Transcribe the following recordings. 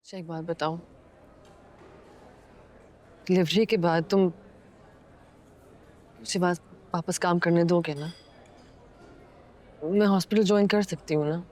अच्छा एक बात बताओ, डिलीवरी के बाद तुम मुझे वापस काम करने दोगे ना? मैं हॉस्पिटल ज्वाइन कर सकती हूँ ना?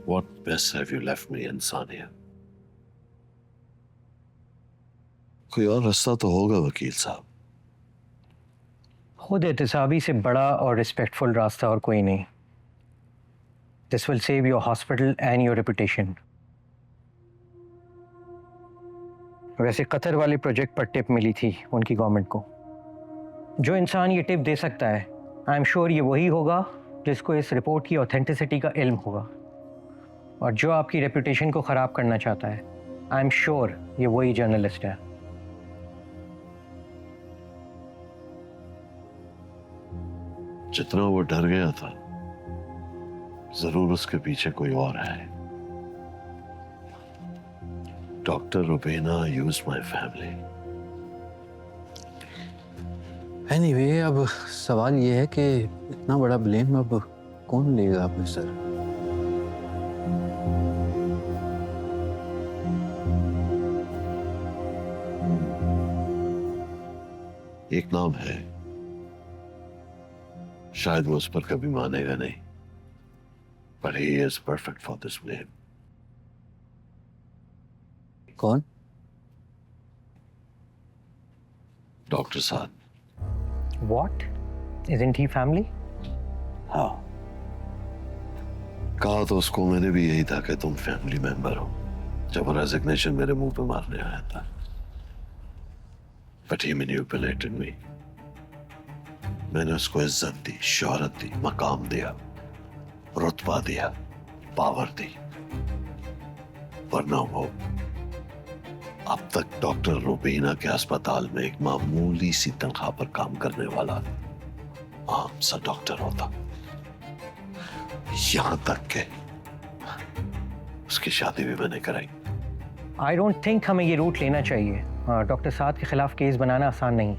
What mess have you left me in, Sania? कोई और रास्ता तो होगा वकील साहब। खुद एहतसाबी से बड़ा और रिस्पेक्टफुल रास्ता और कोई नहीं। This will save your hospital and your reputation. वैसे कतर वाले प्रोजेक्ट पर टिप मिली थी उनकी गवर्नमेंट को। जो इंसान ये टिप दे सकता है, आई एम श्योर ये वही होगा जिसको इस रिपोर्ट की ऑथेंटिसिटी का इल्म होगा। और जो आपकी रेपुटेशन को ख़राब करना चाहता है, आई एम श्योर ये वही जर्नलिस्ट है। जितना वो डर गया था, जरूर उसके पीछे कोई और है। Doctor Rubina use my family. Anyway, अब सवाल ये है कि इतना बड़ा ब्लेम अब कौन लेगा अपने सर? एक नाम है, शायद वो उस पर कभी मानेगा नहीं, but he is perfect for this blame. कौन? डॉक्टर साहब। What? Isn't he family? हाँ, कहा तो उसको मैंने भी यही था कि तुम फैमिली मेंबर हो, जब वो रेजिग्नेशन मेरे मुंह पे मारने आया था। But he manipulated me. मैंने उसको इज्जत दी, शोहरत दी, मकाम दिया, रुतबा दिया, पावर दी, वरना वो अब तक डॉक्टर रुबीना के अस्पताल में एक मामूली सी तनख्वाह पर काम करने वाला आम सा डॉक्टर होता। यहां तक के उसकी शादी भी मैंने कराई। आई डोंट थिंक हमें ये रूट लेना चाहिए। डॉक्टर साद के खिलाफ केस बनाना आसान नहीं।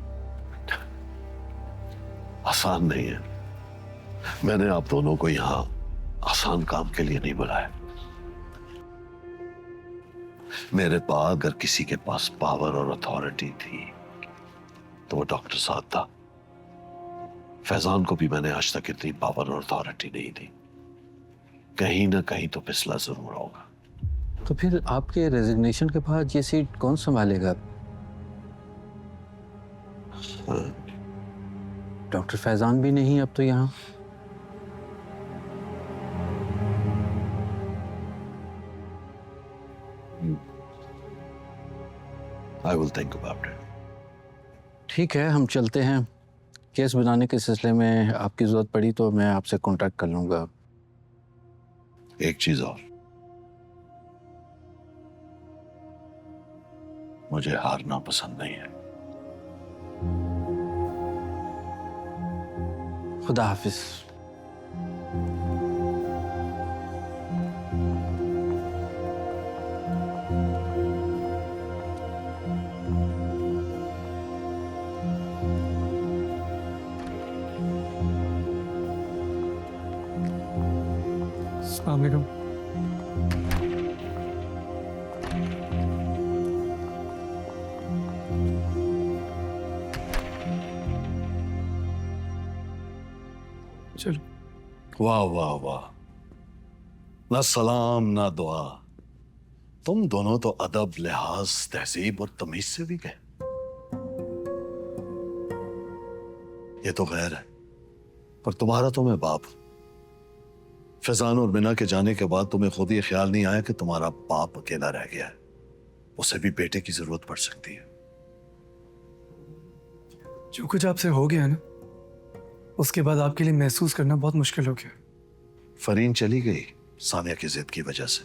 आसान नहीं है। मैंने आप दोनों को यहां आसान काम के लिए नहीं बुलाया। मेरे पास अगर किसी के पास पावर और अथॉरिटी थी तो वो डॉक्टर साहब था। फैजान को भी मैंने आज तक इतनी पावर और अथॉरिटी नहीं दी। कहीं ना कहीं तो फिसला जरूर होगा। तो फिर आपके रेजिग्नेशन के बाद ये सीट कौन संभालेगा? हाँ। डॉक्टर फैजान भी नहीं अब तो यहाँ। I will think about it. ठीक है, हम चलते हैं। केस बनाने के सिलसिले में आपकी जरूरत पड़ी तो मैं आपसे कांटेक्ट कर लूंगा। एक चीज और, मुझे हारना पसंद नहीं है। खुदा हाफिज। अस्सलाम वालेकुम। चलो। वाह वाह वाह, ना सलाम ना दुआ, तुम दोनों तो अदब, लिहाज, तहजीब और तमीज से भी गए। ये तो खैर है, पर तुम्हारा तो मैं बाप हूं। फैजान और मिना के जाने के बाद तुम्हें खुद ये ख्याल नहीं आया कि तुम्हारा बाप अकेला रह गया है? उसे भी बेटे की जरूरत पड़ सकती है। जो कुछ आपसे हो गया ना, उसके बाद आपके लिए महसूस करना बहुत मुश्किल हो गया। फरीन चली गई सानिया की जिद की वजह से।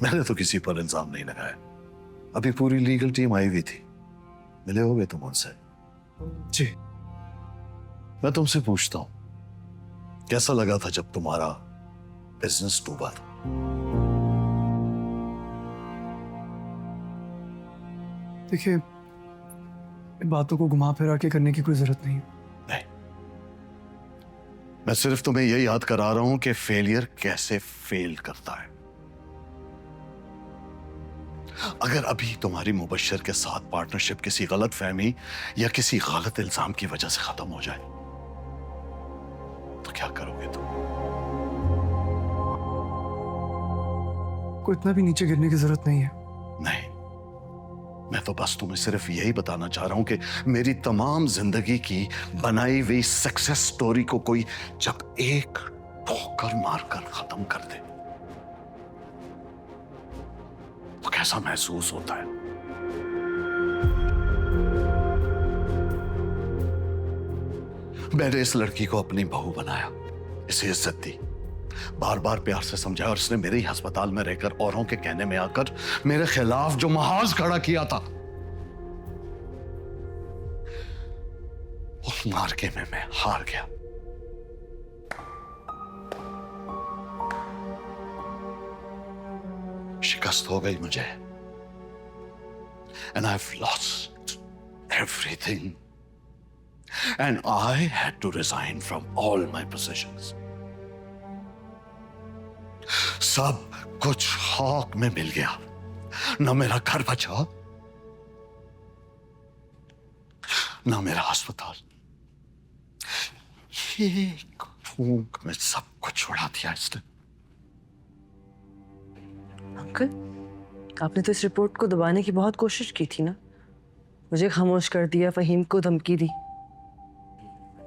मैंने तो किसी पर इल्जाम नहीं लगाया। अभी पूरी लीगल टीम आई हुई थी, मिले होगे तुम उनसे? जी। मैं तुमसे पूछता हूं, कैसा लगा था जब तुम्हारा बिजनेस डूबा था? देखिए, इन बातों को घुमा फिरा के करने की कोई जरूरत नहीं है। नहीं, मैं सिर्फ तुम्हें यही याद करा रहा हूं कि फेलियर कैसे फेल करता है। अगर अभी तुम्हारी मुबश्शिर के साथ पार्टनरशिप किसी गलत फहमी या किसी गलत इल्जाम की वजह से खत्म हो जाए तो क्या करोगे तुम? को इतना भी नीचे गिरने की जरूरत नहीं है। नहीं, मैं तो बस तुम्हें सिर्फ यही बताना चाह रहा हूं कि मेरी तमाम जिंदगी की बनाई हुई सक्सेस स्टोरी को कोई जब एक ठोकर मारकर खत्म कर दे तो कैसा महसूस होता है। मैंने इस लड़की को अपनी बहू बनाया, इसे इज्जत दी, बार बार प्यार से समझाया और इसने मेरे ही अस्पताल में रहकर औरों के कहने में आकर मेरे खिलाफ जो महाज खड़ा किया था, उस मार्के में मैं हार गया। शिकस्त हो गई मुझे, and I've lost everything, and I had to resign from all my positions. सब कुछ खाक में मिल गया, न मेरा घर बचा, न मेरा अस्पताल। एक फूंक में सब कुछ उड़ा दिया इसने। अंकल, आपने तो इस रिपोर्ट को दबाने की बहुत कोशिश की थी ना। मुझे खामोश कर दिया, फहीम को धमकी दी,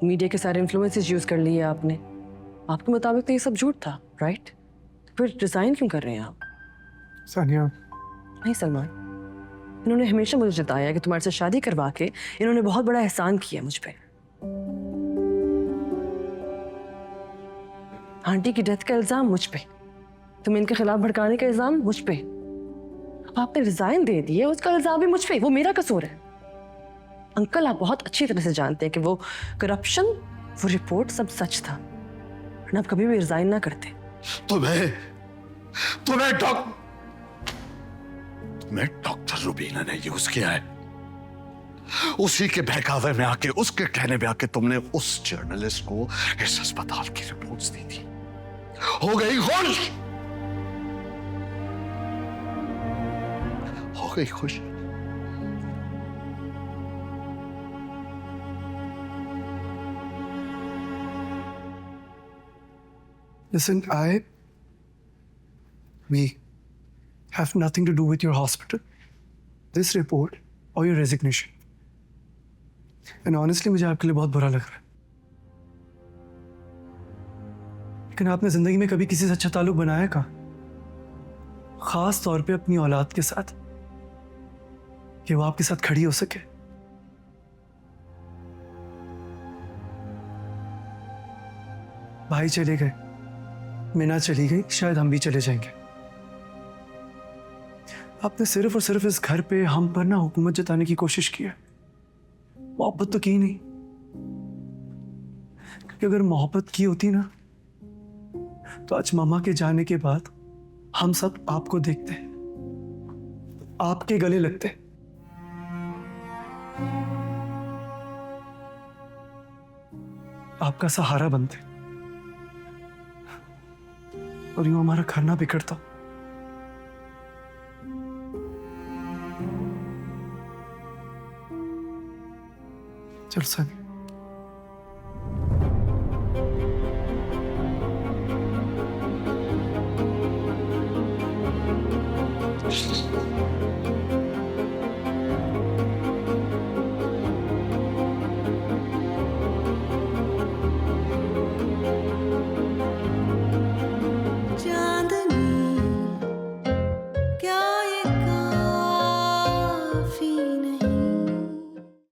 मीडिया के सारे इन्फ्लुएंसेस यूज कर लिए आपने। आपके मुताबिक तो ये सब झूठ था, राइट? फिर रिजाइन क्यों कर रहे हैं आप? सानिया, नहीं सलमान, इन्होंने हमेशा मुझे जताया कि तुम्हारे से शादी करवा के इन्होंने बहुत बड़ा एहसान किया मुझ पे। आंटी की डेथ का इल्जाम मुझ पे, तुम्हें इनके खिलाफ भड़काने का इल्जाम मुझ पे। अब आपने रिजाइन दे दिया, उसका इल्जाम भी मुझ पे, वो मेरा कसूर है। अंकल, आप बहुत अच्छी तरह से जानते हैं कि वो करप्शन, वो रिपोर्ट सब सच था, वरना आप कभी भी रिजाइन ना करते। तुम्हें डॉक्टर रुबीना ने यूज किया है। उसी के बहकावे में आके, उसके कहने में आके तुमने उस जर्नलिस्ट को इस अस्पताल की रिपोर्ट्स दी थी। हो गई खुश, हो गई खुश। Listen, we have nothing to do with your hospital, this report or your resignation. And honestly, मुझे आपके लिए बहुत बुरा लग रहा है। लेकिन आपने जिंदगी में कभी किसी से अच्छा ताल्लुक बनाया कहाँ? खास तौर पे अपनी औलाद के साथ, कि वो आपके साथ खड़ी हो सके। भाई चले गए, मीना चली गई, शायद हम भी चले जाएंगे। आपने सिर्फ और सिर्फ इस घर पे हम पर ना हुकूमत जताने की कोशिश की है, मोहब्बत तो की नहीं। क्योंकि अगर मोहब्बत की होती ना तो आज मामा के जाने के बाद हम सब आपको देखते, आपके गले लगते, आपका सहारा बनते, और यूं हमारा घर ना बिगड़ता। चल सनी, Just